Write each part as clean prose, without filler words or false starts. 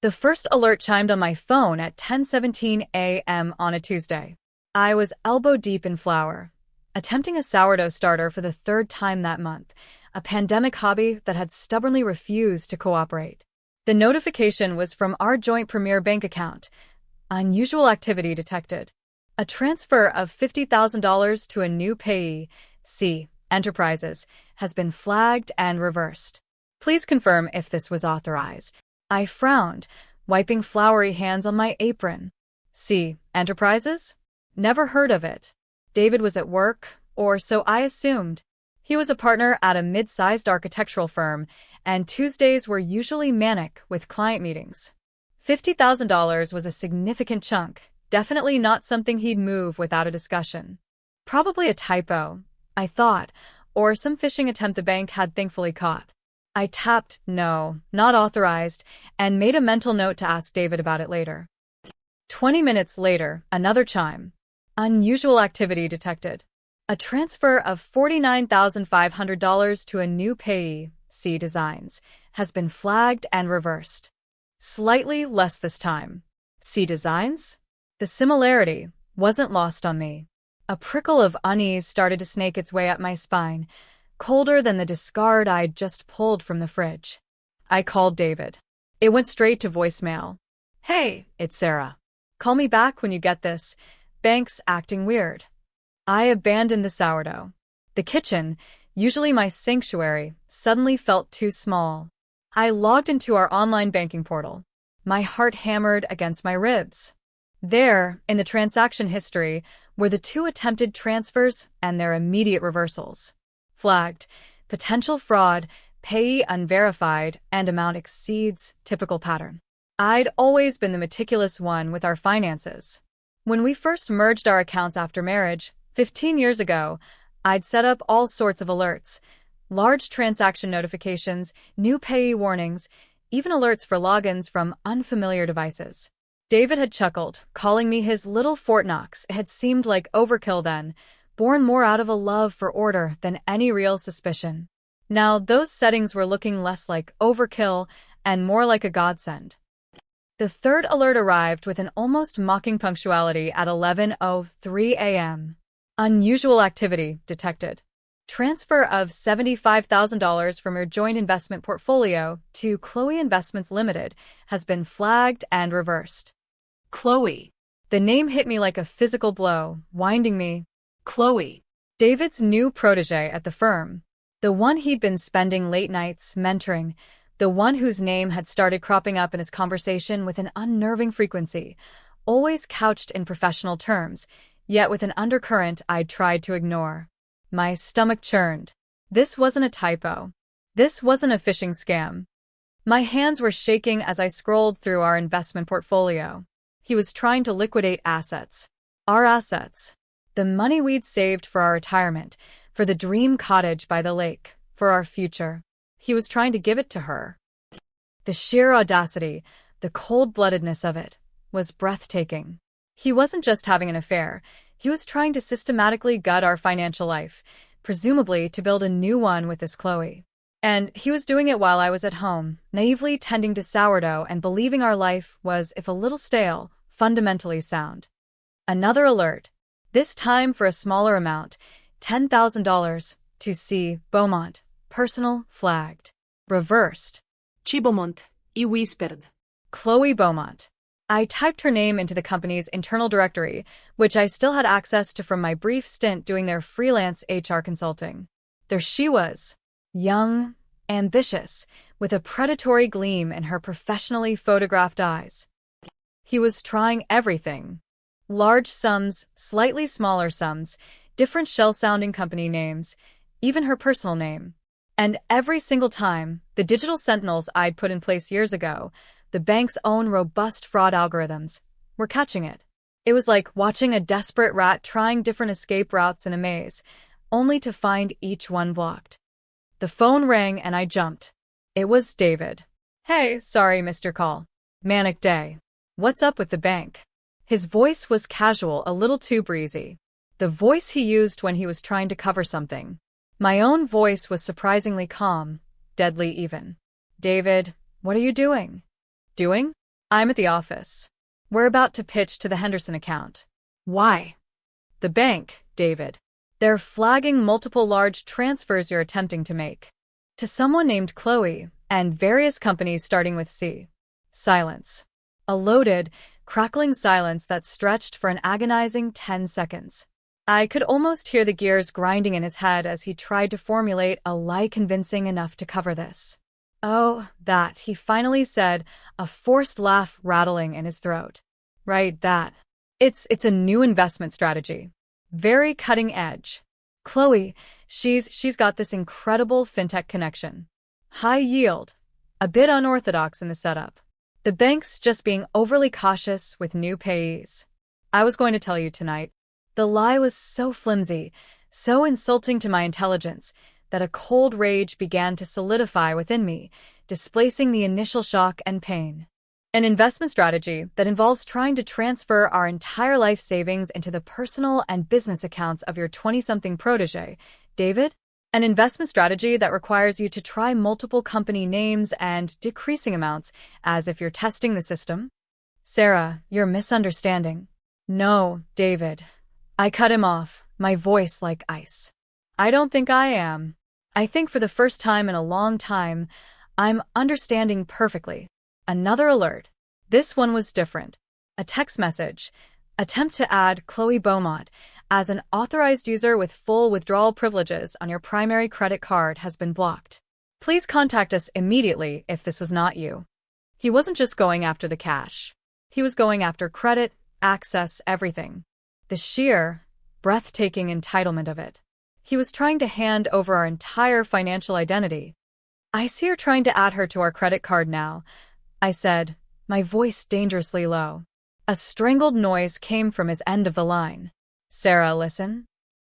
The first alert chimed on my phone at 10:17 a.m. on a Tuesday. I was elbow deep in flour, attempting a sourdough starter for the third time that month, a pandemic hobby that had stubbornly refused to cooperate. The notification was from our joint Premier bank account. Unusual activity detected. A transfer of $50,000 to a new payee, C. Enterprises, has been flagged and reversed. Please confirm if this was authorized. I frowned, wiping floury hands on my apron. C. Enterprises? Never heard of it. David was at work, or so I assumed. He was a partner at a mid-sized architectural firm, and Tuesdays were usually manic with client meetings. $50,000 was a significant chunk, definitely not something he'd move without a discussion. Probably a typo, I thought, or some phishing attempt the bank had thankfully caught. I tapped no, not authorized, and made a mental note to ask David about it later. 20 minutes later, another chime. Unusual activity detected. A transfer of $49,500 to a new payee, C Designs, has been flagged and reversed. Slightly less this time. C Designs? The similarity wasn't lost on me. A prickle of unease started to snake its way up my spine, colder than the discard I'd just pulled from the fridge. I called David. It went straight to voicemail. Hey, it's Sarah. Call me back when you get this. Bank's acting weird. I abandoned the sourdough. The kitchen, usually my sanctuary, suddenly felt too small. I logged into our online banking portal. My heart hammered against my ribs. There, in the transaction history, were the 2 attempted transfers and their immediate reversals. Flagged, potential fraud, payee unverified, and amount exceeds typical pattern. I'd always been the meticulous one with our finances. When we first merged our accounts after marriage, 15 years ago, I'd set up all sorts of alerts. Large transaction notifications, new payee warnings, even alerts for logins from unfamiliar devices. David had chuckled, calling me his little Fort Knox. It had seemed like overkill then, born more out of a love for order than any real suspicion. Now those settings were looking less like overkill and more like a godsend. The third alert arrived with an almost mocking punctuality at 11:03 a.m. Unusual activity detected. Transfer of $75,000 from your joint investment portfolio to Chloe Investments Limited has been flagged and reversed. Chloe. The name hit me like a physical blow, winding me. Chloe. David's new protege at the firm. The one he'd been spending late nights mentoring. The one whose name had started cropping up in his conversation with an unnerving frequency, always couched in professional terms, yet with an undercurrent I'd tried to ignore. My stomach churned. This wasn't a typo. This wasn't a phishing scam. My hands were shaking as I scrolled through our investment portfolio. He was trying to liquidate assets. Our assets. The money we'd saved for our retirement, for the dream cottage by the lake, for our future. He was trying to give it to her. The sheer audacity, the cold-bloodedness of it, was breathtaking. He wasn't just having an affair. He was trying to systematically gut our financial life, presumably to build a new one with this Chloe. And he was doing it while I was at home, naively tending to sourdough and believing our life was, if a little stale, fundamentally sound. Another alert. This time for a smaller amount, $10,000, to C. Beaumont. Personal, flagged. Reversed. Chi Beaumont. I whispered. Chloe Beaumont. I typed her name into the company's internal directory, which I still had access to from my brief stint doing their freelance HR consulting. There she was. Young, ambitious, with a predatory gleam in her professionally photographed eyes. He was trying everything. Large sums, slightly smaller sums, different shell-sounding company names, even her personal name. And every single time, the digital sentinels I'd put in place years ago, the bank's own robust fraud algorithms, were catching it. It was like watching a desperate rat trying different escape routes in a maze, only to find each one blocked. The phone rang and I jumped. It was David. Hey, sorry, Mr. Call. Manic day. What's up with the bank? His voice was casual, a little too breezy. The voice he used when he was trying to cover something. My own voice was surprisingly calm, deadly even. David, what are you doing? Doing? I'm at the office. We're about to pitch to the Henderson account. Why? The bank, David. They're flagging multiple large transfers you're attempting to make. To someone named Chloe, and various companies starting with C. Silence. A loaded, crackling silence that stretched for an agonizing 10 seconds. I could almost hear the gears grinding in his head as he tried to formulate a lie convincing enough to cover this. Oh, that, he finally said, a forced laugh rattling in his throat. Right, that. It's a new investment strategy. Very cutting edge. Chloe, she's got this incredible fintech connection. High yield. A bit unorthodox in the setup. The bank's just being overly cautious with new payees. I was going to tell you tonight. The lie was so flimsy, so insulting to my intelligence, that a cold rage began to solidify within me, displacing the initial shock and pain. An investment strategy that involves trying to transfer our entire life savings into the personal and business accounts of your 20-something protege, David? An investment strategy that requires you to try multiple company names and decreasing amounts, as if you're testing the system? Sarah, you're misunderstanding. No, David. I cut him off, my voice like ice. I don't think I am. I think for the first time in a long time, I'm understanding perfectly. Another alert. This one was different. A text message. Attempt to add Chloe Beaumont as an authorized user with full withdrawal privileges on your primary credit card has been blocked. Please contact us immediately if this was not you. He wasn't just going after the cash. He was going after credit, access, everything. The sheer, breathtaking entitlement of it. He was trying to hand over our entire financial identity. I see you're trying to add her to our credit card now, I said, my voice dangerously low. A strangled noise came from his end of the line. Sarah, listen.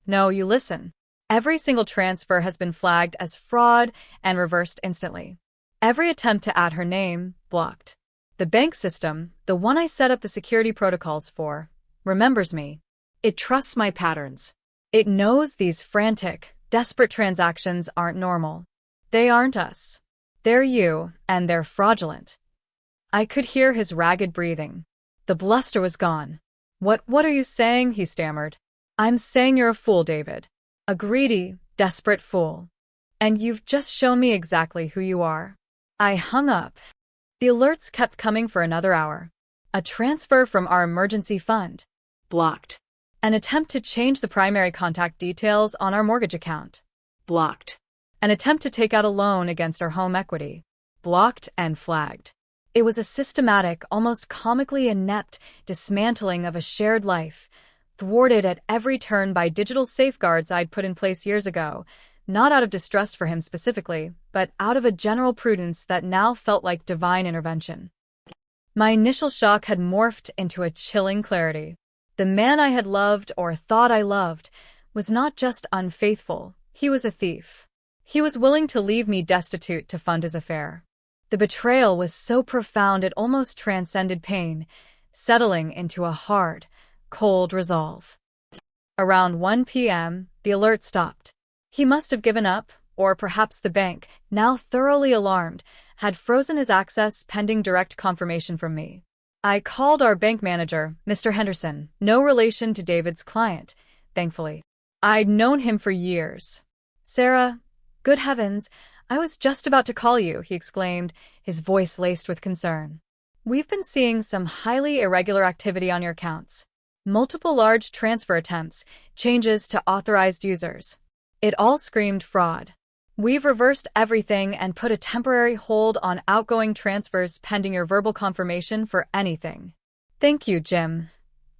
No, you listen. Every single transfer has been flagged as fraud and reversed instantly. Every attempt to add her name, blocked. The bank system, the one I set up the security protocols for, remembers me. It trusts my patterns. It knows these frantic, desperate transactions aren't normal. They aren't us. They're you, and they're fraudulent. I could hear his ragged breathing. The bluster was gone. What are you saying? He stammered. I'm saying you're a fool, David. A greedy, desperate fool. And you've just shown me exactly who you are. I hung up. The alerts kept coming for another hour. A transfer from our emergency fund. Blocked. An attempt to change the primary contact details on our mortgage account. Blocked. An attempt to take out a loan against our home equity. Blocked and flagged. It was a systematic, almost comically inept dismantling of a shared life, thwarted at every turn by digital safeguards I'd put in place years ago, not out of distrust for him specifically, but out of a general prudence that now felt like divine intervention. My initial shock had morphed into a chilling clarity. The man I had loved, or thought I loved, was not just unfaithful, he was a thief. He was willing to leave me destitute to fund his affair. The betrayal was so profound it almost transcended pain, settling into a hard, cold resolve. Around 1 p.m., the alert stopped. He must have given up, or perhaps the bank, now thoroughly alarmed, had frozen his access pending direct confirmation from me. I called our bank manager, Mr. Henderson, no relation to David's client, thankfully. I'd known him for years. Sarah, good heavens, I was just about to call you, he exclaimed, his voice laced with concern. We've been seeing some highly irregular activity on your accounts. Multiple large transfer attempts, changes to authorized users. It all screamed fraud. We've reversed everything and put a temporary hold on outgoing transfers pending your verbal confirmation for anything. Thank you, Jim,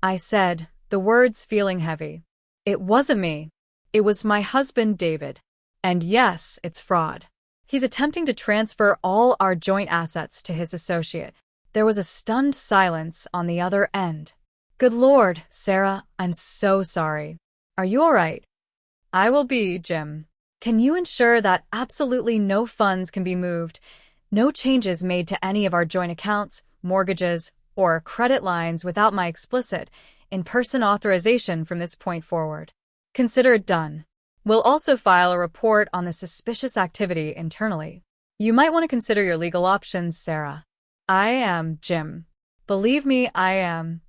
I said, the words feeling heavy. It wasn't me. It was my husband, David. And yes, it's fraud. He's attempting to transfer all our joint assets to his associate. There was a stunned silence on the other end. Good Lord, Sarah, I'm so sorry. Are you all right? I will be, Jim. Can you ensure that absolutely no funds can be moved, no changes made to any of our joint accounts, mortgages, or credit lines without my explicit, in-person authorization from this point forward? Consider it done. We'll also file a report on the suspicious activity internally. You might want to consider your legal options, Sarah. I am, Jim. Believe me, I am.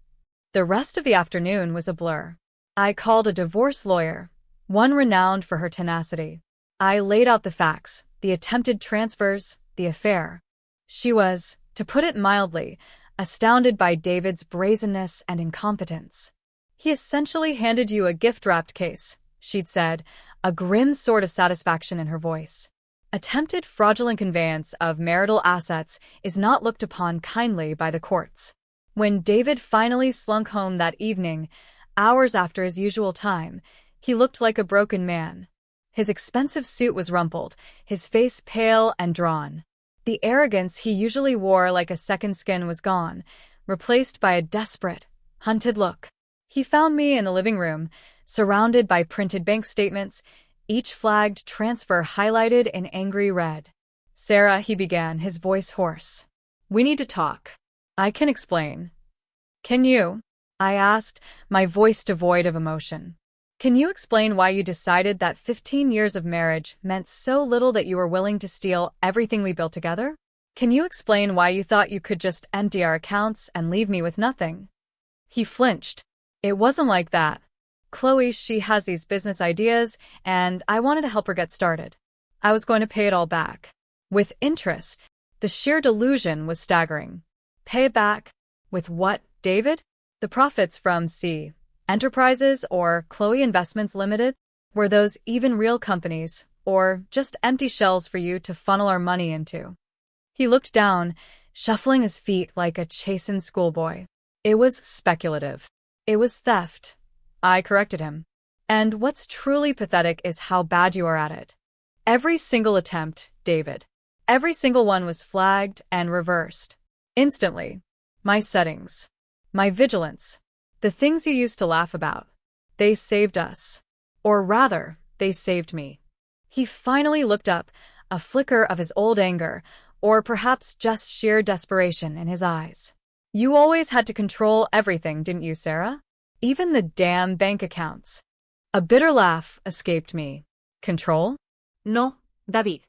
The rest of the afternoon was a blur. I called a divorce lawyer, one renowned for her tenacity. I laid out the facts, the attempted transfers, the affair. She was, to put it mildly, astounded by David's brazenness and incompetence. He essentially handed you a gift-wrapped case, she'd said, a grim sort of satisfaction in her voice. Attempted fraudulent conveyance of marital assets is not looked upon kindly by the courts. When David finally slunk home that evening, hours after his usual time, he looked like a broken man. His expensive suit was rumpled, his face pale and drawn. The arrogance he usually wore like a second skin was gone, replaced by a desperate, hunted look. He found me in the living room, surrounded by printed bank statements, each flagged transfer highlighted in angry red. "Sarah," he began, his voice hoarse. "We need to talk. I can explain." "Can you?" I asked, my voice devoid of emotion. "Can you explain why you decided that 15 years of marriage meant so little that you were willing to steal everything we built together? Can you explain why you thought you could just empty our accounts and leave me with nothing?" He flinched. "It wasn't like that. Chloe, she has these business ideas, and I wanted to help her get started. I was going to pay it all back. With interest." The sheer delusion was staggering. Pay it back? With what, David? The profits from C. Enterprises or Chloe Investments Limited? Were those even real companies, or just empty shells for you to funnel our money into? He looked down, shuffling his feet like a chastened schoolboy. "It was speculative. It was theft," I corrected him. "And what's truly pathetic is how bad you are at it. Every single attempt, David. Every single one was flagged and reversed. Instantly. My settings. My vigilance. The things you used to laugh about. They saved us. Or rather, they saved me." He finally looked up, a flicker of his old anger, or perhaps just sheer desperation in his eyes. "You always had to control everything, didn't you, Sarah? Even the damn bank accounts." A bitter laugh escaped me. "Control? No, David.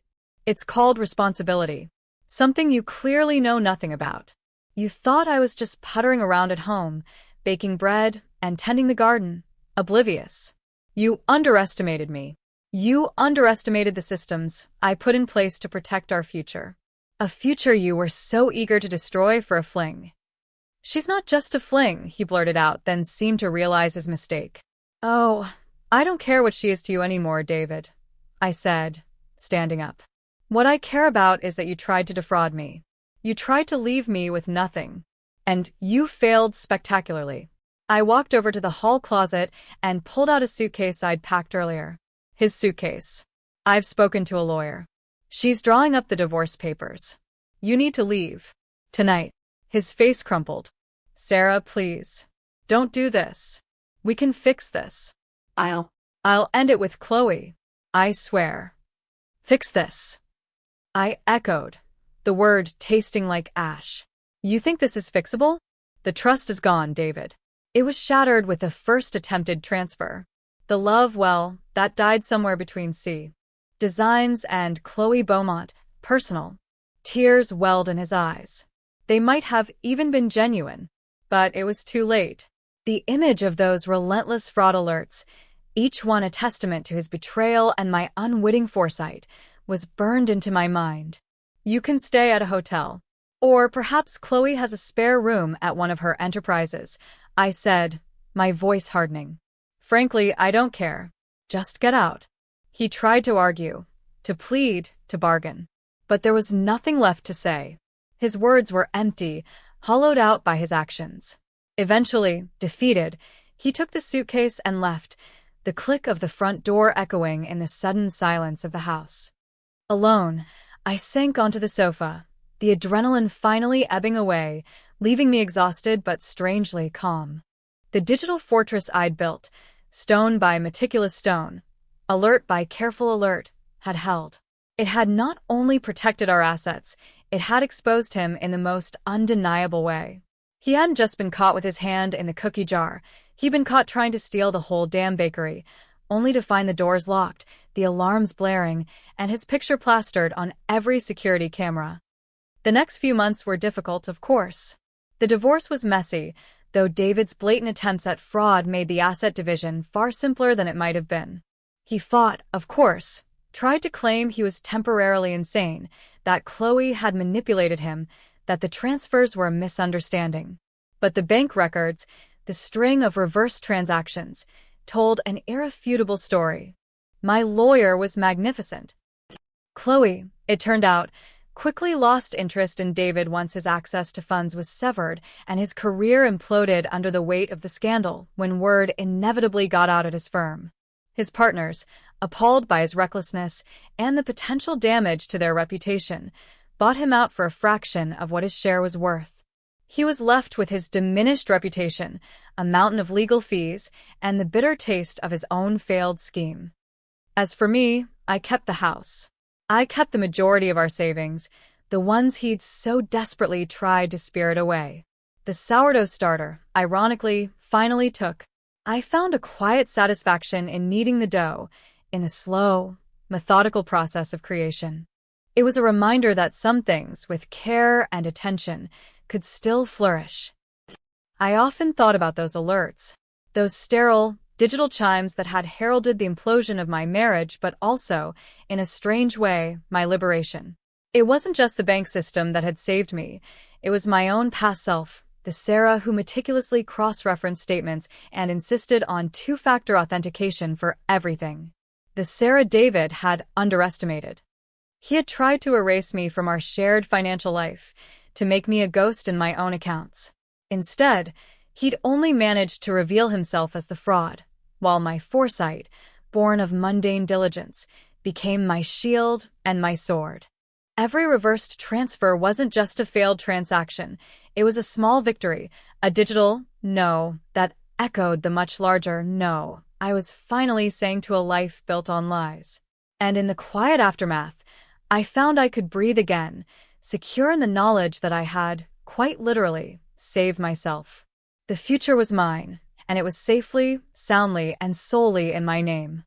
It's called responsibility. Something you clearly know nothing about. You thought I was just puttering around at home, baking bread and tending the garden, oblivious. You underestimated me. You underestimated the systems I put in place to protect our future. A future you were so eager to destroy for a fling." "She's not just a fling," he blurted out, then seemed to realize his mistake. "Oh, I don't care what she is to you anymore, David," I said, standing up. "What I care about is that you tried to defraud me. You tried to leave me with nothing. And you failed spectacularly." I walked over to the hall closet and pulled out a suitcase I'd packed earlier. His suitcase. "I've spoken to a lawyer. She's drawing up the divorce papers. You need to leave. Tonight." His face crumpled. "Sarah, please. Don't do this. We can fix this. I'll end it with Chloe. I swear." "Fix this." I echoed, the word tasting like ash. "You think this is fixable? The trust is gone, David. It was shattered with the first attempted transfer. The love, well, that died somewhere between C. Designs and Chloe Beaumont, personal." Tears welled in his eyes. They might have even been genuine, but it was too late. The image of those relentless fraud alerts, each one a testament to his betrayal and my unwitting foresight, was burned into my mind. "You can stay at a hotel. Or perhaps Chloe has a spare room at one of her enterprises," I said, my voice hardening. "Frankly, I don't care. Just get out." He tried to argue, to plead, to bargain. But there was nothing left to say. His words were empty, hollowed out by his actions. Eventually, defeated, he took the suitcase and left, the click of the front door echoing in the sudden silence of the house. Alone, I sank onto the sofa, the adrenaline finally ebbing away, leaving me exhausted but strangely calm. The digital fortress I'd built, stone by meticulous stone, alert by careful alert, had held. It had not only protected our assets, it had exposed him in the most undeniable way. He hadn't just been caught with his hand in the cookie jar, he'd been caught trying to steal the whole damn bakery, only to find the doors locked, the alarms blaring, and his picture plastered on every security camera. The next few months were difficult, of course. The divorce was messy, though David's blatant attempts at fraud made the asset division far simpler than it might have been. He fought, of course, tried to claim he was temporarily insane, that Chloe had manipulated him, that the transfers were a misunderstanding. But the bank records, the string of reverse transactions, told an irrefutable story. My lawyer was magnificent. Chloe, it turned out, quickly lost interest in David once his access to funds was severed and his career imploded under the weight of the scandal when word inevitably got out at his firm. His partners, appalled by his recklessness and the potential damage to their reputation, bought him out for a fraction of what his share was worth. He was left with his diminished reputation, a mountain of legal fees, and the bitter taste of his own failed scheme. As for me, I kept the house. I kept the majority of our savings, the ones he'd so desperately tried to spirit away. The sourdough starter, ironically, finally took. I found a quiet satisfaction in kneading the dough, in the slow, methodical process of creation. It was a reminder that some things, with care and attention, could still flourish. I often thought about those alerts, those sterile, digital chimes that had heralded the implosion of my marriage, but also, in a strange way, my liberation. It wasn't just the bank system that had saved me. It was my own past self, the Sarah who meticulously cross-referenced statements and insisted on two-factor authentication for everything. The Sarah David had underestimated. He had tried to erase me from our shared financial life, to make me a ghost in my own accounts. Instead, he'd only managed to reveal himself as the fraud, while my foresight, born of mundane diligence, became my shield and my sword. Every reversed transfer wasn't just a failed transaction. It was a small victory, a digital no that echoed the much larger no I was finally saying to a life built on lies. And in the quiet aftermath, I found I could breathe again, secure in the knowledge that I had, quite literally, saved myself. The future was mine, and it was safely, soundly, and solely in my name.